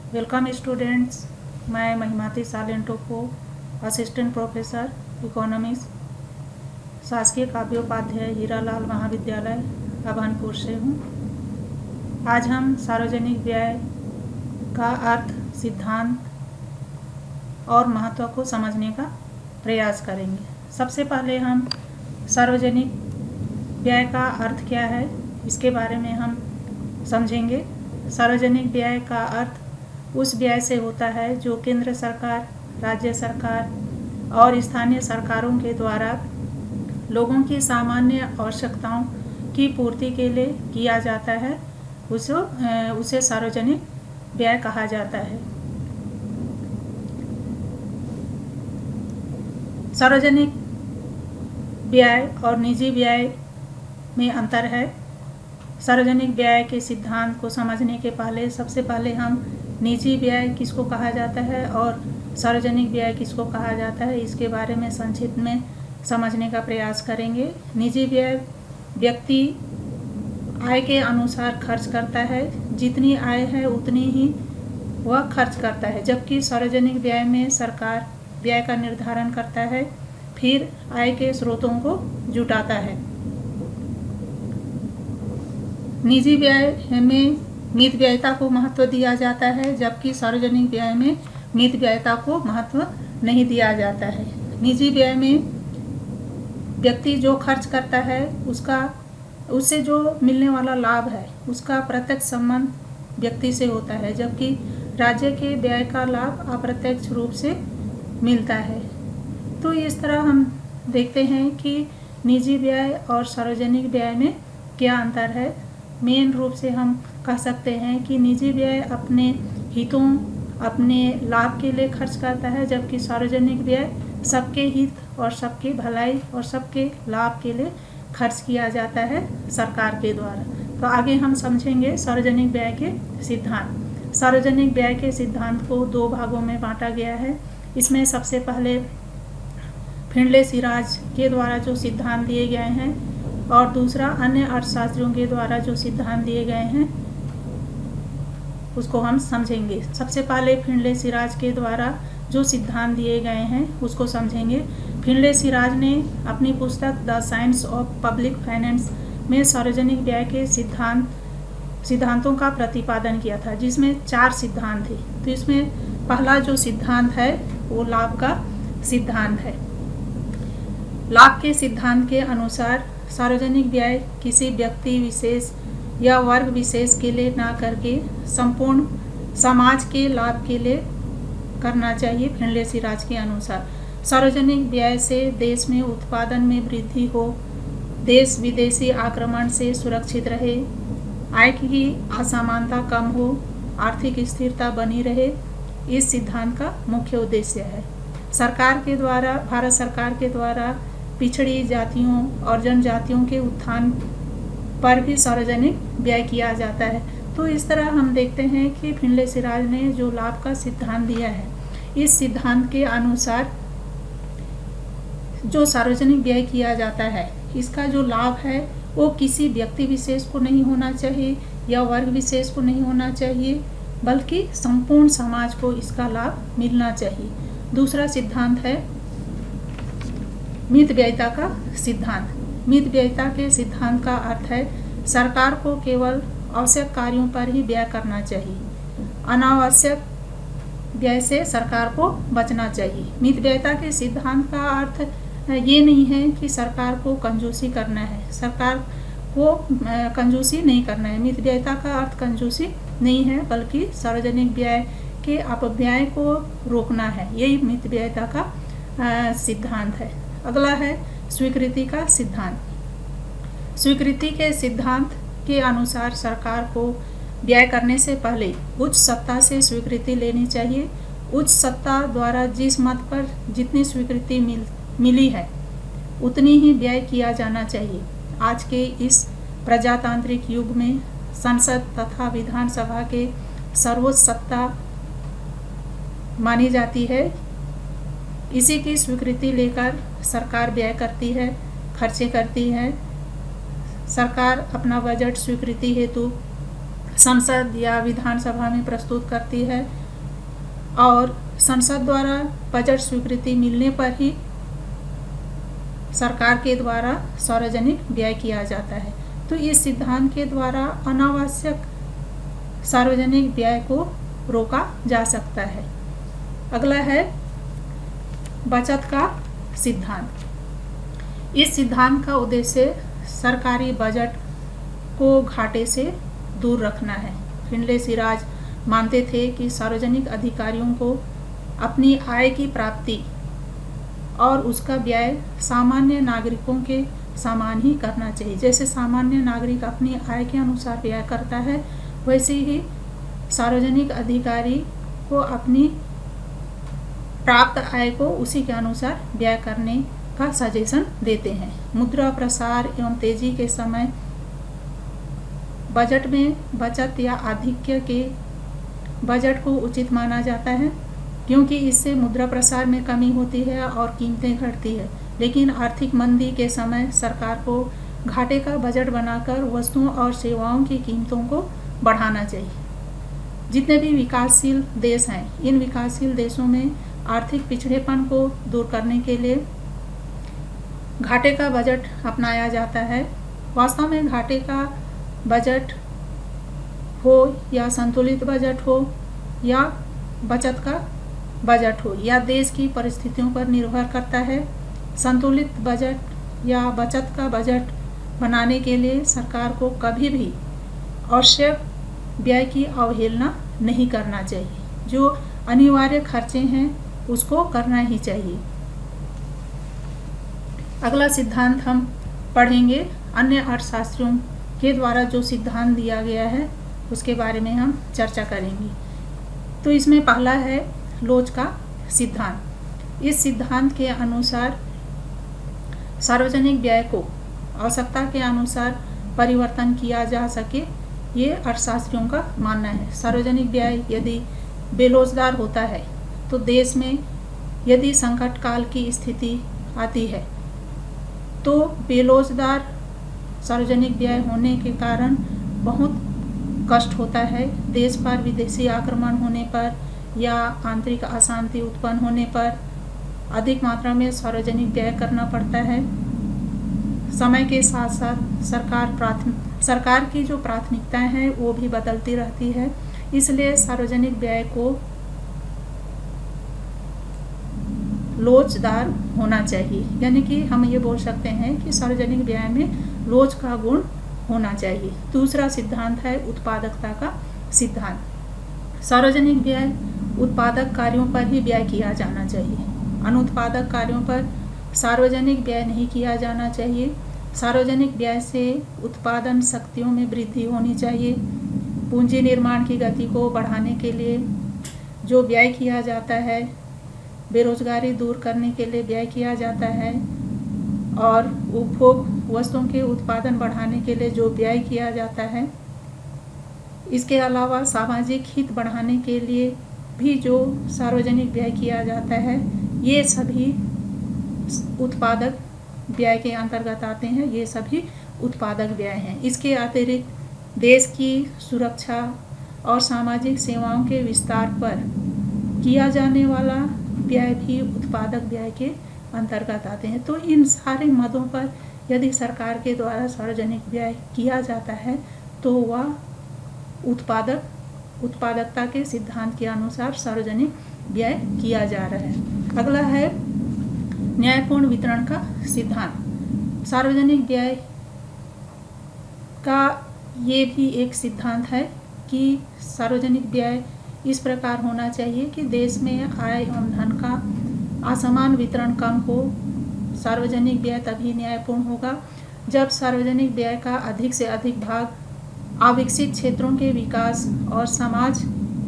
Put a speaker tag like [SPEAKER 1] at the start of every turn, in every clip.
[SPEAKER 1] Welcome students. मैं महिमाती सालेंटोको, assistant professor economics, शासकीय काव्योपाध्याय हीरालाल महाविद्यालय अभनपुर से हूँ। आज हम सार्वजनिक व्यय का अर्थ, सिद्धांत और महत्व को समझने का प्रयास करेंगे। सबसे पहले हम सार्वजनिक व्यय का अर्थ क्या है इसके बारे में हम समझेंगे। सार्वजनिक व्यय का अर्थ उस व्यय से होता है जो केंद्र सरकार, राज्य सरकार और स्थानीय सरकारों के द्वारा लोगों की सामान्य आवश्यकताओं की पूर्ति के लिए किया जाता है। उसे सार्वजनिक व्यय कहा जाता है। सार्वजनिक व्यय और निजी व्यय में अंतर है। सार्वजनिक व्यय के सिद्धांत को समझने के पहले सबसे पहले हम निजी व्यय किसको कहा जाता है और सार्वजनिक व्यय किसको कहा जाता है इसके बारे में संक्षिप्त में समझने का प्रयास करेंगे। निजी व्यय व्यक्ति आय के अनुसार खर्च करता है, जितनी आय है उतनी ही वह खर्च करता है, जबकि सार्वजनिक व्यय में सरकार व्यय का निर्धारण करता है, फिर आय के स्रोतों को जुटाता है। निजी व्यय में मितव्ययिता को महत्व दिया जाता है, जबकि सार्वजनिक व्यय में मितव्ययिता को महत्व नहीं दिया जाता है। निजी व्यय में व्यक्ति जो खर्च करता है उससे जो मिलने वाला लाभ है उसका प्रत्यक्ष संबंध व्यक्ति से होता है, जबकि राज्य के व्यय का लाभ अप्रत्यक्ष रूप से मिलता है। तो इस तरह हम देखते हैं कि निजी व्यय और सार्वजनिक व्यय में क्या अंतर है। मेन रूप से हम कह सकते हैं कि निजी व्यय अपने हितों, अपने लाभ के लिए खर्च करता है, जबकि सार्वजनिक व्यय सबके हित और सबके भलाई और सबके लाभ के लिए खर्च किया जाता है सरकार के द्वारा। तो आगे हम समझेंगे सार्वजनिक व्यय के सिद्धांत। सार्वजनिक व्यय के सिद्धांत को दो भागों में बांटा गया है। इसमें सबसे पहले फिंडले सिराज के द्वारा जो सिद्धांत दिए गए हैं और दूसरा अन्य अर्थशास्त्रियों के द्वारा जो सिद्धांत दिए गए हैं उसको हम समझेंगे। सबसे पहले फिंडले सिराज के द्वारा जो सिद्धांत दिए गए हैं उसको समझेंगे। फिंडले सिराज ने अपनी पुस्तक the science of public finance में सार्वजनिक व्यय के सिद्धांतों का प्रतिपादन किया था, जिसमें 4 सिद्धांत थे। तो इसमें पहला जो सिद्धांत है वो लाभ का सिद्धांत है। लाभ के सिद्धांत के अनुसार सार्वजनिक व्यय किसी व्यक्ति विशेष या वर्ग विशेष के लिए ना करके संपूर्ण समाज के लाभ के लिए करना चाहिए। फिंडले सिराज के अनुसार सार्वजनिक व्यय से देश में उत्पादन में वृद्धि हो, देश विदेशी आक्रमण से सुरक्षित रहे, आय की असमानता कम हो, आर्थिक स्थिरता बनी रहे। इस सिद्धांत का मुख्य उद्देश्य है। भारत सरकार के द्वारा पिछड़ी जातियों और जनजातियों के उत्थान पर भी सार्वजनिक व्यय किया जाता है। तो इस तरह हम देखते हैं कि फिंडले सिराज ने जो लाभ का सिद्धांत दिया है, इस सिद्धांत के अनुसार जो सार्वजनिक व्यय किया जाता है इसका जो लाभ है वो किसी व्यक्ति विशेष को नहीं होना चाहिए या वर्ग विशेष को नहीं होना चाहिए, बल्कि संपूर्ण समाज को इसका लाभ मिलना चाहिए। दूसरा सिद्धांत है मितव्ययिता का सिद्धांत। मितव्ययिता के सिद्धांत का अर्थ है सरकार को केवल आवश्यक कार्यों पर ही व्यय करना चाहिए, अनावश्यक व्यय से सरकार को बचना चाहिए। मितव्ययिता के सिद्धांत का अर्थ ये नहीं है कि सरकार को कंजूसी करना है, सरकार को कंजूसी नहीं करना है। मितव्ययिता का अर्थ कंजूसी नहीं है, बल्कि सार्वजनिक व्यय के अपव्यय को रोकना है। यही मितव्ययिता का सिद्धांत है। अगला है स्वीकृति का सिद्धांत। स्वीकृति के सिद्धांत के अनुसार सरकार को व्यय करने से पहले उच्च सत्ता से स्वीकृति लेनी चाहिए। उच्च सत्ता द्वारा जिस मत पर जितनी स्वीकृति मिली है उतनी ही व्यय किया जाना चाहिए। आज के इस प्रजातांत्रिक युग में संसद तथा विधानसभा के सर्वोच्च सत्ता मानी जाती है। इसी की स्वीकृति लेकर सरकार व्यय करती है, खर्चे करती है। सरकार अपना बजट स्वीकृति हेतु संसद या विधानसभा में प्रस्तुत करती है और संसद द्वारा बजट स्वीकृति मिलने पर ही सरकार के द्वारा सार्वजनिक व्यय किया जाता है। तो इस सिद्धांत के द्वारा अनावश्यक सार्वजनिक व्यय को रोका जा सकता है। अगला है बचत का सिद्धांत। इस सिद्धांत का उद्देश्य सरकारी बजट को घाटे से दूर रखना है। फिनले सिराज मानते थे कि सार्वजनिक अधिकारियों को अपनी आय की प्राप्ति और उसका व्यय सामान्य नागरिकों के समान ही करना चाहिए। जैसे सामान्य नागरिक अपनी आय के अनुसार व्यय करता है, वैसे ही सार्वजनिक अधिकारी को अपनी प्राप्त आय को उसी के अनुसार व्यय करने का सजेशन देते हैं। मुद्रा प्रसार एवं तेजी के समय बजट में बचत या आधिक्य के बजट को उचित माना जाता है, क्योंकि इससे मुद्रा प्रसार में कमी होती है और कीमतें घटती है। लेकिन आर्थिक मंदी के समय सरकार को घाटे का बजट बनाकर वस्तुओं और सेवाओं की कीमतों को बढ़ाना चाहिए। जितने भी विकासशील देश हैं, इन विकासशील देशों में आर्थिक पिछड़ेपन को दूर करने के लिए घाटे का बजट अपनाया जाता है। वास्तव में घाटे का बजट हो या संतुलित बजट हो या बचत का बजट हो, या देश की परिस्थितियों पर निर्भर करता है। संतुलित बजट या बचत का बजट बनाने के लिए सरकार को कभी भी आवश्यक व्यय की अवहेलना नहीं करना चाहिए। जो अनिवार्य खर्चे हैं उसको करना ही चाहिए। अगला सिद्धांत हम पढ़ेंगे। अन्य अर्थशास्त्रियों के द्वारा जो सिद्धांत दिया गया है उसके बारे में हम चर्चा करेंगे। तो इसमें पहला है लोच का सिद्धांत। इस सिद्धांत के अनुसार सार्वजनिक व्यय को आवश्यकता के अनुसार परिवर्तन किया जा सके, ये अर्थशास्त्रियों का मानना है। सार्वजनिक व्यय यदि बेरोजगार होता है तो देश में यदि संकट काल की स्थिति आती है तो बेरोजगार सार्वजनिक व्यय होने के कारण बहुत कष्ट होता है। देश पर विदेशी आक्रमण होने पर या आंतरिक अशांति उत्पन्न होने पर अधिक मात्रा में सार्वजनिक व्यय करना पड़ता है। समय के साथ साथ सरकार की जो प्राथमिकताएं हैं वो भी बदलती रहती है। इसलिए सार्वजनिक व्यय को लोचदार होना चाहिए, यानी कि हम ये बोल सकते हैं कि सार्वजनिक व्यय में लोच का गुण होना चाहिए। दूसरा सिद्धांत है उत्पादकता का सिद्धांत। सार्वजनिक व्यय उत्पादक कार्यों पर ही व्यय किया जाना चाहिए। अनुत्पादक कार्यों पर सार्वजनिक व्यय नहीं किया जाना चाहिए। सार्वजनिक व्यय से उत्पादन शक्तियों में वृद्धि होनी चाहिए। पूंजी निर्माण की गति को बढ़ाने के लिए जो व्यय किया जाता है, बेरोजगारी दूर करने के लिए व्यय किया जाता है, और उपभोग वस्तुओं के उत्पादन बढ़ाने के लिए जो व्यय किया जाता है, इसके अलावा सामाजिक हित बढ़ाने के लिए भी जो सार्वजनिक व्यय किया जाता है, ये सभी उत्पादक व्यय के अंतर्गत आते हैं। ये सभी उत्पादक व्यय हैं। इसके अतिरिक्त देश की सुरक्षा और सामाजिक सेवाओं के विस्तार पर किया जाने वाला व्यय भी उत्पादक व्यय के अंतर्गत आते हैं। तो इन सारे मदों पर यदि सरकार के द्वारा सार्वजनिक व्यय किया जाता है तो वह उत्पादकता के सिद्धांत के अनुसार सार्वजनिक व्यय किया जा रहा है। अगला है न्यायपूर्ण वितरण का सिद्धांत। सार्वजनिक व्यय का ये भी एक सिद्धांत है कि सार्वजनिक व्यय इस प्रकार होना चाहिए कि देश में आय एवं धन का असमान वितरण कम हो। सार्वजनिक व्यय तभी न्यायपूर्ण होगा जब सार्वजनिक व्यय का अधिक से अधिक भाग अविकसित क्षेत्रों के विकास और समाज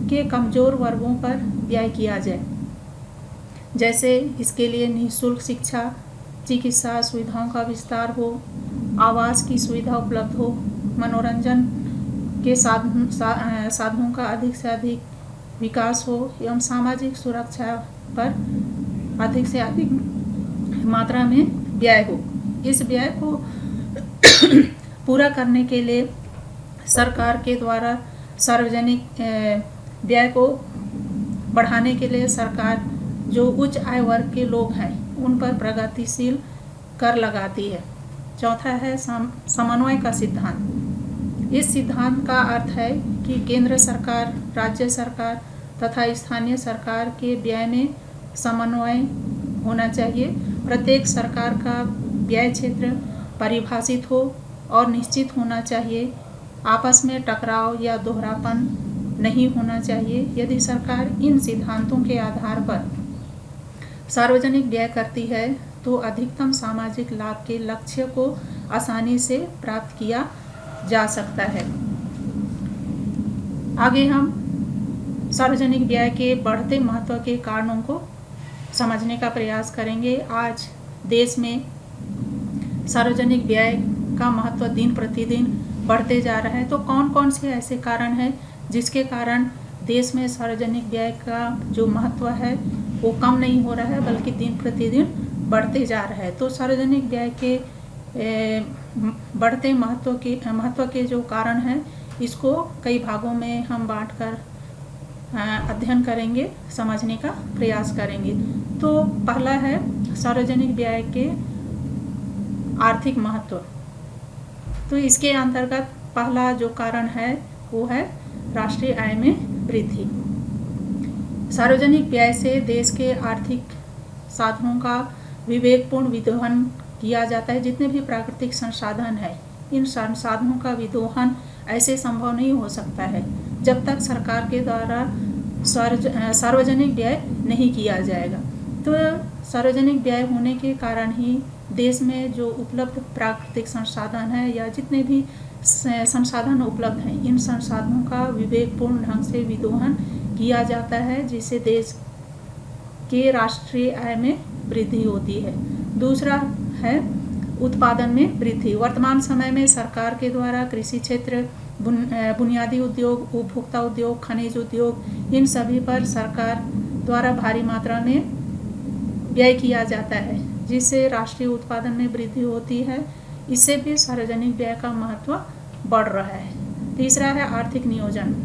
[SPEAKER 1] के कमजोर वर्गों पर व्यय किया जाए। जैसे इसके लिए निःशुल्क शिक्षा, चिकित्सा सुविधाओं का विस्तार हो, आवास की सुविधा उपलब्ध हो, मनोरंजन के साधनों का अधिक से अधिक विकास हो एवं सामाजिक सुरक्षा पर अधिक से अधिक मात्रा में व्यय हो। इस व्यय को पूरा करने के लिए सरकार के द्वारा सार्वजनिक व्यय को बढ़ाने के लिए सरकार जो उच्च आय वर्ग के लोग हैं उन पर प्रगतिशील कर लगाती है। चौथा है समन्वय का सिद्धांत। इस सिद्धांत का अर्थ है कि केंद्र सरकार, राज्य सरकार तथा स्थानीय सरकार के व्यय में समन्वय होना चाहिए। प्रत्येक सरकार का व्यय क्षेत्र परिभाषित हो और निश्चित होना चाहिए। आपस में टकराव या दोहरापन नहीं होना चाहिए। यदि सरकार इन सिद्धांतों के आधार पर सार्वजनिक व्यय करती है तो अधिकतम सामाजिक लाभ के लक्ष्य को आसानी से प्राप्त किया जा सकता है। आगे हम सार्वजनिक व्यय के बढ़ते महत्व के कारणों को समझने का प्रयास करेंगे। आज देश में सार्वजनिक व्यय का महत्व दिन प्रतिदिन बढ़ते जा रहा है। तो कौन कौन से ऐसे कारण हैं जिसके कारण देश में सार्वजनिक व्यय का जो महत्व है वो कम नहीं हो रहा है बल्कि दिन प्रतिदिन बढ़ते जा रहा है। तो सार्वजनिक व्यय के बढ़ते महत्व के जो कारण हैं इसको कई भागों में हम बांटकर अध्ययन करेंगे, समझने का प्रयास करेंगे। तो पहला है सार्वजनिक व्यय के आर्थिक महत्व। तो इसके अंतर्गत पहला जो कारण है वो है राष्ट्रीय आय में वृद्धि। सार्वजनिक व्यय से देश के आर्थिक साधनों का विवेकपूर्ण विदोहन किया जाता है। जितने भी प्राकृतिक संसाधन हैं इन संसाधनों का विदोहन ऐसे संभव नहीं हो सकता है जब तक सरकार के द्वारा सार्वजनिक व्यय नहीं किया जाएगा। तो सार्वजनिक व्यय होने के कारण ही देश में जो उपलब्ध प्राकृतिक संसाधन है या जितने भी संसाधन उपलब्ध हैं इन संसाधनों का विवेकपूर्ण ढंग से विदोहन किया जाता है, जिससे देश के राष्ट्रीय आय में वृद्धि होती है। दूसरा है उत्पादन में वृद्धि। वर्तमान समय में सरकार के द्वारा कृषि क्षेत्र, बुनियादी उद्योग, उपभोक्ता उद्योग, खनिज उद्योग, इन सभी पर सरकार द्वारा भारी मात्रा में व्यय किया जाता है, जिससे राष्ट्रीय उत्पादन में वृद्धि होती है। इससे भी सार्वजनिक व्यय का महत्व बढ़ रहा है। तीसरा है आर्थिक नियोजन।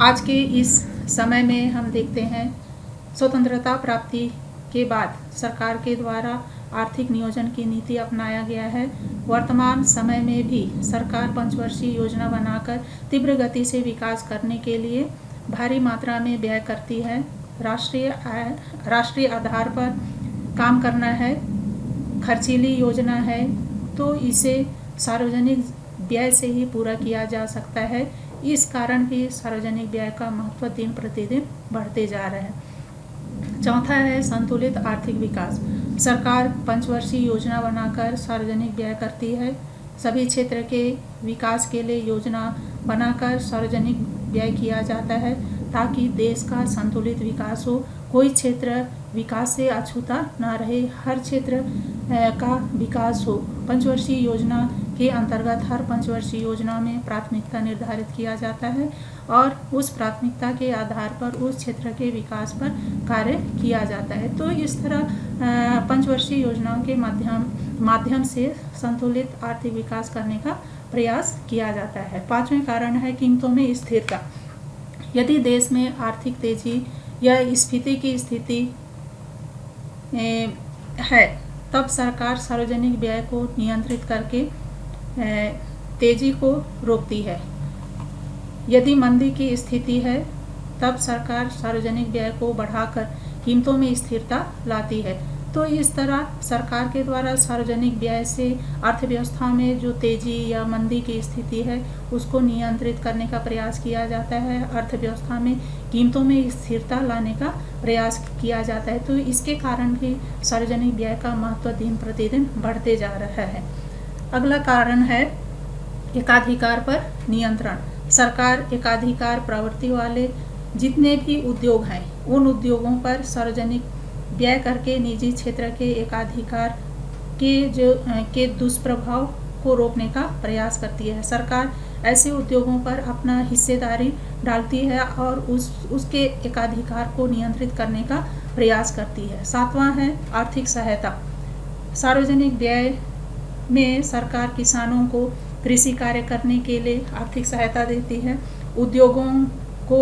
[SPEAKER 1] आज के इस समय में हम देखते हैं स्वतंत्रता प्राप्ति के बाद सरकार के द्वारा आर्थिक नियोजन की नीति अपनाया गया है। वर्तमान समय में भी सरकार पंचवर्षीय योजना बनाकर तीव्र गति से विकास करने के लिए भारी मात्रा में व्यय करती है। राष्ट्रीय आधार पर काम करना है, खर्चीली योजना है, तो इसे सार्वजनिक व्यय से ही पूरा किया जा सकता है। इस कारण भी सार्वजनिक व्यय का महत्व दिन प्रतिदिन बढ़ते जा रहा है। चौथा है संतुलित आर्थिक विकास। सरकार पंचवर्षीय योजना बनाकर सार्वजनिक व्यय करती है। सभी क्षेत्र के विकास के लिए योजना बनाकर सार्वजनिक व्यय किया जाता है ताकि देश का संतुलित विकास हो। कोई क्षेत्र विकास से अछूता ना रहे, हर क्षेत्र का विकास हो। पंचवर्षीय योजना के अंतर्गत हर पंचवर्षीय योजना में प्राथमिकता निर्धारित किया जाता है और उस प्राथमिकता के आधार पर उस क्षेत्र के विकास पर कार्य किया जाता है। तो इस तरह पंचवर्षीय योजनाओं के माध्यम से संतुलित आर्थिक विकास करने का प्रयास किया जाता है। पांचवें कारण है कीमतों में स्थिरता। यदि देश में आर्थिक तेजी या स्फीति की स्थिति है तब सरकार सार्वजनिक व्यय को नियंत्रित करके तेजी को रोकती है। यदि मंदी की स्थिति है तब सरकार सार्वजनिक व्यय को बढ़ाकर कीमतों में स्थिरता लाती है। तो इस तरह सरकार के द्वारा सार्वजनिक व्यय से अर्थव्यवस्था में जो तेजी या मंदी की स्थिति है उसको नियंत्रित करने का प्रयास किया जाता है, अर्थव्यवस्था में कीमतों में स्थिरता लाने का प्रयास किया जाता है। तो इसके कारण भी सार्वजनिक व्यय का महत्व दिन प्रतिदिन बढ़ते जा रहा है। अगला कारण है एकाधिकार पर नियंत्रण। सरकार एकाधिकार प्रवृत्ति वाले जितने भी उद्योग हैं उन उद्योगों पर सार्वजनिक व्यय करके निजी क्षेत्र के एकाधिकार के दुष्प्रभाव को रोकने का प्रयास करती है। सरकार ऐसे उद्योगों पर अपना हिस्सेदारी डालती है और उसके एकाधिकार को नियंत्रित करने का प्रयास करती है। सातवां है आर्थिक सहायता। सार्वजनिक व्यय में सरकार किसानों को कृषि कार्य करने के लिए आर्थिक सहायता देती है, उद्योगों को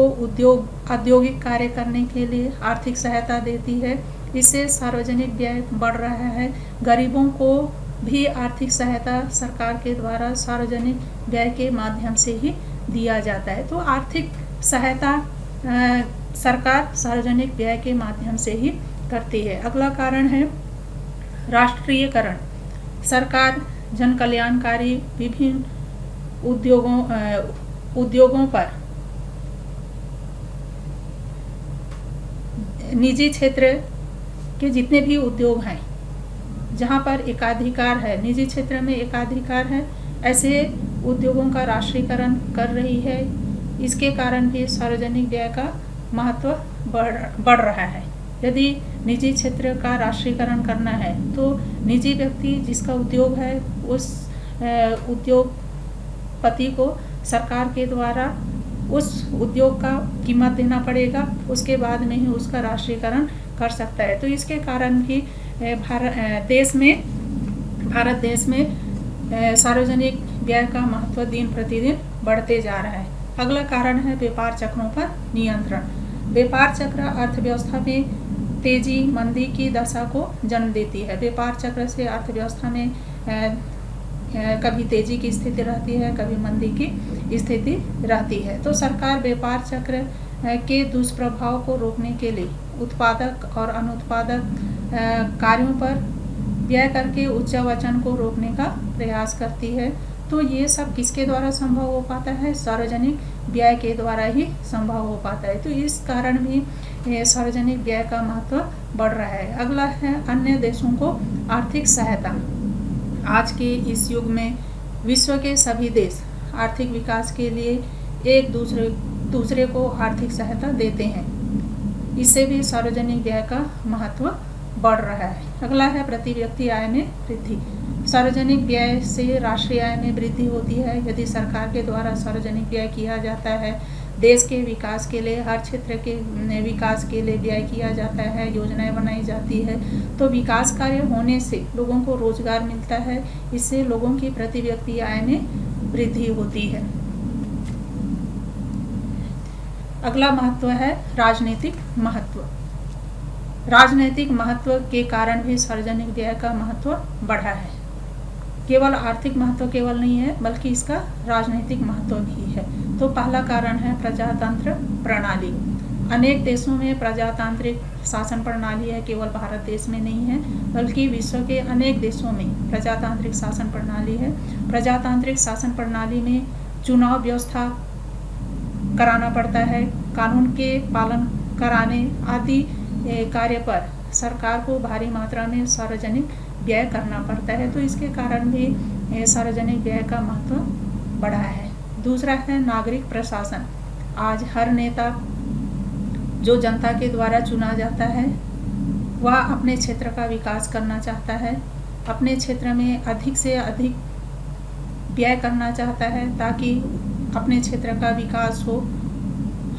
[SPEAKER 1] औद्योगिक कार्य करने के लिए आर्थिक सहायता देती है। इससे सार्वजनिक व्यय बढ़ रहा है। गरीबों को भी आर्थिक सहायता सरकार के द्वारा सार्वजनिक व्यय के माध्यम से ही दिया जाता है। तो आर्थिक सहायता सरकार सार्वजनिक व्यय के माध्यम से ही करती है। अगला कारण है राष्ट्रीयकरण। सरकार जन कल्याणकारी विभिन्न उद्योगों पर निजी क्षेत्र के जितने भी उद्योग हैं, जहां पर एकाधिकार है, निजी क्षेत्र में एकाधिकार है, ऐसे उद्योगों का राष्ट्रीयकरण कर रही है। इसके कारण भी सार्वजनिक व्यय का महत्व बढ़ रहा है। यदि निजी क्षेत्र का राष्ट्रीयकरण करना है तो निजी व्यक्ति जिसका उद्योग है उस उद्योगपति को सरकार के द्वारा उस उद्योग का कीमत देना पड़ेगा, उसके बाद में ही उसका राष्ट्रीयकरण कर सकता है। तो इसके कारण भी भारत देश में सार्वजनिक व्यय का महत्व दिन प्रतिदिन बढ़ते जा रहा है। अगला कारण है व्यापार चक्रों पर नियंत्रण। व्यापार चक्र अर्थव्यवस्था में तेजी मंदी की दशा को जन्म देती है। व्यापार चक्र से अर्थव्यवस्था में कभी तेजी की स्थिति रहती है, कभी मंदी की स्थिति रहती है। तो सरकार व्यापार चक्र के दुष्प्रभाव को रोकने के लिए उत्पादक और अनुत्पादक कार्यों पर व्यय करके उच्चावचन को रोकने का प्रयास करती है। तो ये सब किसके द्वारा संभव हो पाता है? सार्वजनिक व्यय के द्वारा ही संभव हो पाता है। तो इस कारण भी सार्वजनिक व्यय का महत्व बढ़ रहा है। अगला है अन्य देशों को आर्थिक सहायता। आज के इस युग में विश्व के सभी देश आर्थिक विकास के लिए एक दूसरे को आर्थिक सहायता देते हैं। इससे भी सार्वजनिक व्यय का महत्व बढ़ रहा है। अगला है प्रति व्यक्ति आय में वृद्धि। सार्वजनिक व्यय से राष्ट्रीय आय में वृद्धि होती है। यदि सरकार के द्वारा सार्वजनिक व्यय किया जाता है, देश के विकास के लिए, हर क्षेत्र के विकास के लिए व्यय किया जाता है, योजनाएं बनाई जाती है, तो विकास कार्य होने से लोगों को रोजगार मिलता है। इससे लोगों की प्रति व्यक्ति आय में वृद्धि होती है। अगला महत्व है राजनीतिक महत्व। राजनीतिक महत्व के कारण भी सार्वजनिक व्यय का महत्व बढ़ा है। केवल आर्थिक महत्व केवल नहीं है, बल्कि इसका राजनीतिक महत्व भी है। तो पहला कारण है प्रजातंत्र प्रणाली। अनेक देशों में प्रजातांत्रिक शासन प्रणाली है, केवल भारत देश में नहीं है, बल्कि विश्व के अनेक देशों में प्रजातांत्रिक शासन प्रणाली है। प्रजातांत्रिक शासन प्रणाली में चुनाव व्यवस्था कराना पड़ता है, कानून के पालन कराने आदि कार्य पर सरकार को भारी मात्रा में सार्वजनिक व्यय करना पड़ता है। तो इसके कारण भी सार्वजनिक व्यय का महत्व बढ़ा है। दूसरा है नागरिक प्रशासन। आज हर नेता जो जनता के द्वारा चुना जाता है वह अपने क्षेत्र का विकास करना चाहता है, अपने क्षेत्र में अधिक से अधिक व्यय करना चाहता है ताकि अपने क्षेत्र का विकास हो,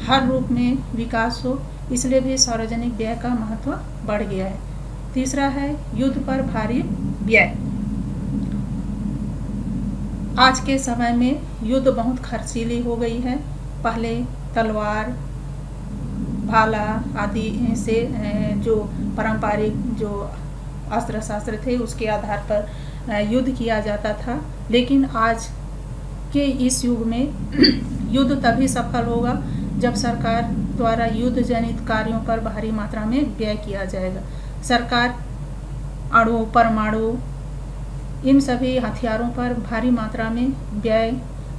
[SPEAKER 1] हर रूप में विकास हो। इसलिए भी सार्वजनिक व्यय का महत्व बढ़ गया है। तीसरा है युद्ध पर भारी व्यय। आज के समय में युद्ध बहुत खर्चीली हो गई है। पहले तलवार, भाला आदि से जो पारंपरिक जो अस्त्र शस्त्र थे उसके आधार पर युद्ध किया जाता था, लेकिन आज के इस युग में युद्ध तभी सफल होगा जब सरकार द्वारा युद्ध जनित कार्यों पर भारी मात्रा में व्यय किया जाएगा। सरकार अणु, परमाणु, इन सभी हथियारों पर भारी मात्रा में व्यय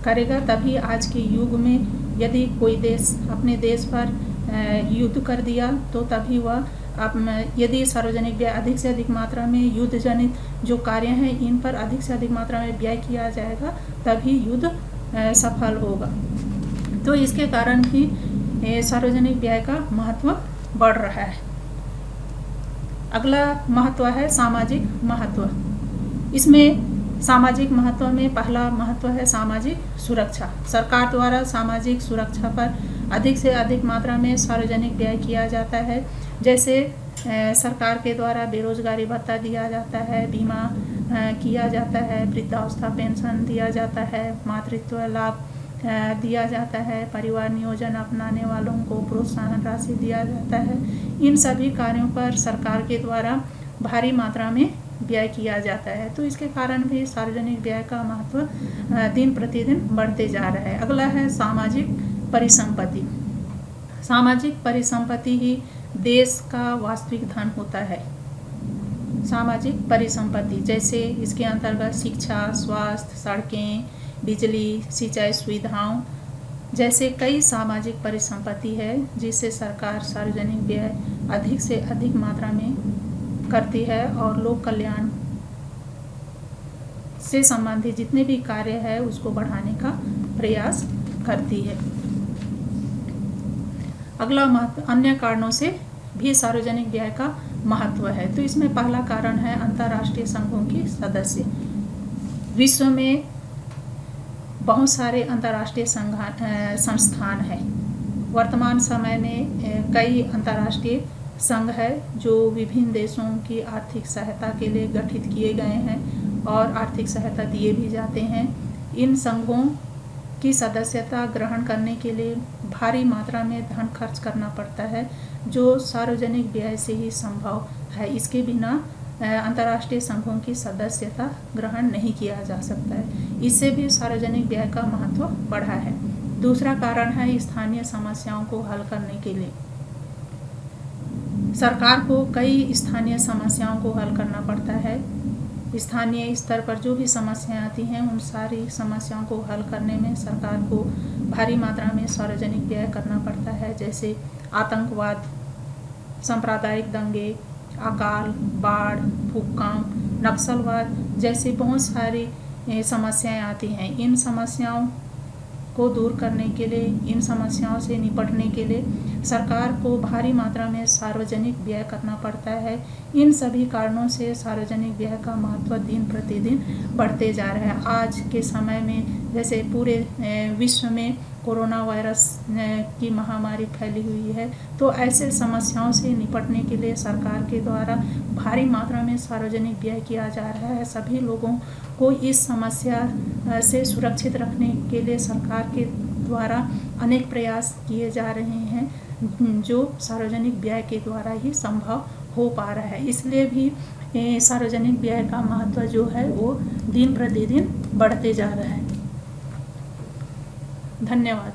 [SPEAKER 1] करेगा, तभी आज के युग में यदि कोई देश अपने देश पर युद्ध कर दिया तो तभी वह यदि सार्वजनिक व्यय अधिक से अधिक मात्रा में युद्ध जनित जो कार्य हैं इन पर अधिक से अधिक मात्रा में व्यय किया जाएगा, तभी युद्ध सफल होगा। तो इसके कारण भी सार्वजनिक व्यय का महत्व बढ़ रहा है। अगला महत्व है सामाजिक महत्व। इसमें सामाजिक महत्व में पहला महत्व है सामाजिक सुरक्षा। सरकार द्वारा सामाजिक सुरक्षा पर अधिक से अधिक मात्रा में सार्वजनिक व्यय किया जाता है। जैसे सरकार के द्वारा बेरोजगारी भत्ता दिया जाता है, बीमा किया जाता है, वृद्धावस्था पेंशन दिया जाता है, मातृत्व लाभ दिया जाता है, परिवार नियोजन अपनाने वालों को प्रोत्साहन राशि दिया जाता है। इन सभी कार्यों पर सरकार के द्वारा भारी मात्रा में व्यय किया जाता है। तो इसके कारण भी सार्वजनिक व्यय का महत्व दिन प्रतिदिन बढ़ते जा रहा है। अगला है सामाजिक परिसंपत्ति। सामाजिक परिसंपत्ति ही देश का वास्तविक धन होता है। सामाजिक परिसंपत्ति जैसे इसके अंतर्गत शिक्षा, स्वास्थ्य, सड़कें, बिजली, सिंचाई सुविधाओं जैसे कई सामाजिक परिसंपत्ति है जिससे सरकार सार्वजनिक व्यय अधिक से अधिक मात्रा में करती है और लोक कल्याण से संबंधित जितने भी कार्य है उसको बढ़ाने का प्रयास करती है। अगला अन्य कारणों से भी सार्वजनिक व्यय का महत्व है। तो इसमें पहला कारण है अंतर्राष्ट्रीय संघों की सदस्य। विश्व में बहुत सारे अंतर्राष्ट्रीय संस्थान हैं। वर्तमान समय में कई अंतर्राष्ट्रीय संघ है जो विभिन्न देशों की आर्थिक सहायता के लिए गठित किए गए हैं और आर्थिक सहायता दिए भी जाते हैं। इन संघों की सदस्यता ग्रहण करने के लिए भारी मात्रा में धन खर्च करना पड़ता है जो सार्वजनिक व्यय से ही संभव है। इसके बिना अंतर्राष्ट्रीय संघों की सदस्यता ग्रहण नहीं किया जा सकता है। इससे भी सार्वजनिक व्यय का महत्व बढ़ा है। दूसरा कारण है स्थानीय समस्याओं को हल करने के लिए सरकार को कई स्थानीय समस्याओं को हल करना पड़ता है। स्थानीय स्तर पर जो भी समस्याएं आती हैं उन सारी समस्याओं को हल करने में सरकार को भारी मात्रा में सार्वजनिक व्यय करना पड़ता है। जैसे आतंकवाद, सांप्रदायिक दंगे, अकाल, बाढ़, भूकंप, नक्सलवाद जैसे बहुत सारी समस्याएं आती हैं। इन समस्याओं को दूर करने के लिए, इन समस्याओं से निपटने के लिए सरकार को भारी मात्रा में सार्वजनिक व्यय करना पड़ता है। इन सभी कारणों से सार्वजनिक व्यय का महत्व दिन प्रतिदिन बढ़ते जा रहा है। आज के समय में जैसे पूरे विश्व में कोरोना वायरस की महामारी फैली हुई है, तो ऐसे समस्याओं से निपटने के लिए सरकार के द्वारा भारी मात्रा में सार्वजनिक व्यय किया जा रहा है। सभी लोगों को इस समस्या से सुरक्षित रखने के लिए सरकार के द्वारा अनेक प्रयास किए जा रहे हैं जो सार्वजनिक व्यय के द्वारा ही संभव हो पा रहा है। इसलिए भी सार्वजनिक व्यय का महत्व जो है वो दिन प्रतिदिन बढ़ते जा रहा है। धन्यवाद।